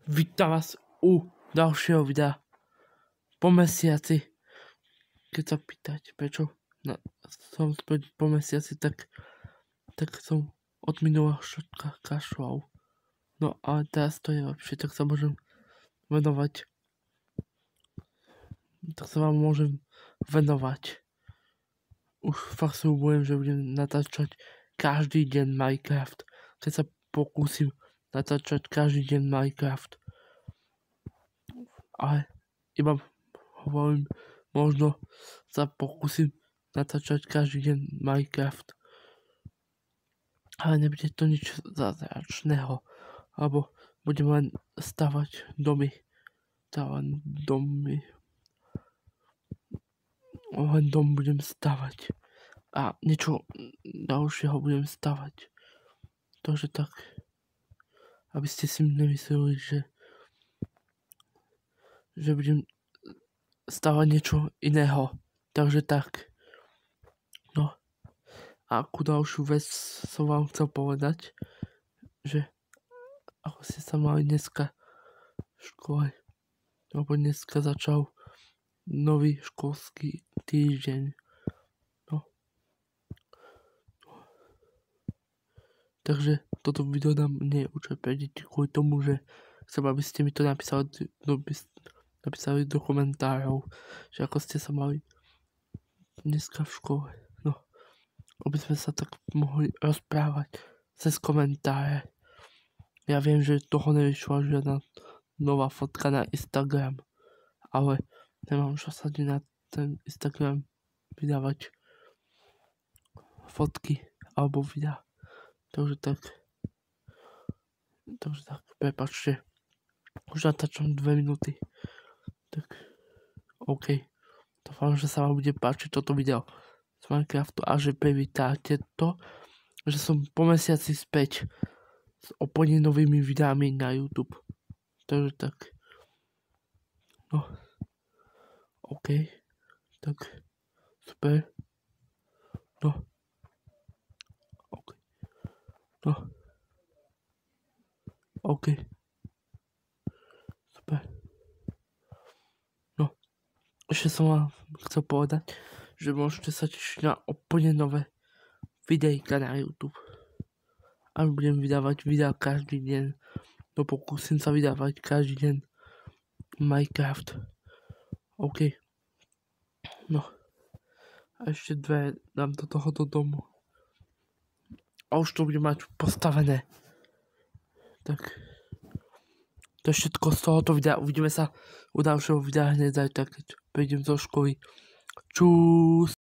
Vítam vás u ďalšieho videa po mesiaci. Keď sa pýtate, prečo som späť po mesiaci, tak som od minulého šotka kašľal. No ale teraz to je lepšie, tak sa môžem venovať. Tak sa vám môžem venovať. Už fakt sľubujem, že budem natáčať každý deň Minecraft. Keď sa pokúsim natáčať každý deň Minecraft. Ale iba hovorím, možno sa pokúsim natáčať každý deň Minecraft. Ale nebude to nič zázračného. Alebo budem len stavať domy. Len dom budem stavať. A niečo ďalšieho budem stavať. Takže tak, aby ste si nemysleli, že budem stavať niečo iného. Takže tak. No. A akú ďalšiu vec som vám chcel povedať, že ako ste sa mali dneska v škole, lebo dneska začal nový školský týždeň. No. Takže toto video nám nie je určite pre deti kvôli tomu, že chcem, aby ste mi to napísali do komentárov, že ako ste sa mali dneska v škole. No, aby sme sa tak mohli rozprávať cez komentáre. Ja viem, že toho nevyšla žiadna nová fotka na Instagram, ale nemám čo sa na ten Instagram vydávať fotky alebo videa. Takže tak, prepáčte, už natáčam 2 minúty. Tak, OK. Dúfam, že sa vám bude páčiť toto video z Minecraftu a že privítate to, že som po mesiaci späť s úplne novými videami na YouTube. Takže tak. No. OK. Tak. Super. No. OK. No. OK. Super. No. Ešte som vám chcel povedať, že môžete sa tešiť na úplne nové videjka na YouTube. A budem vydávať videa každý deň. No pokúsim sa vydávať každý deň Minecraft. OK. No. A ešte 2 dám do tohoto domu. A už to budem mať postavené. Tak. To je všetko z tohoto videa. Uvidíme sa u ďalšieho videa hneď zajtra, keď prídem zo školy. Čus.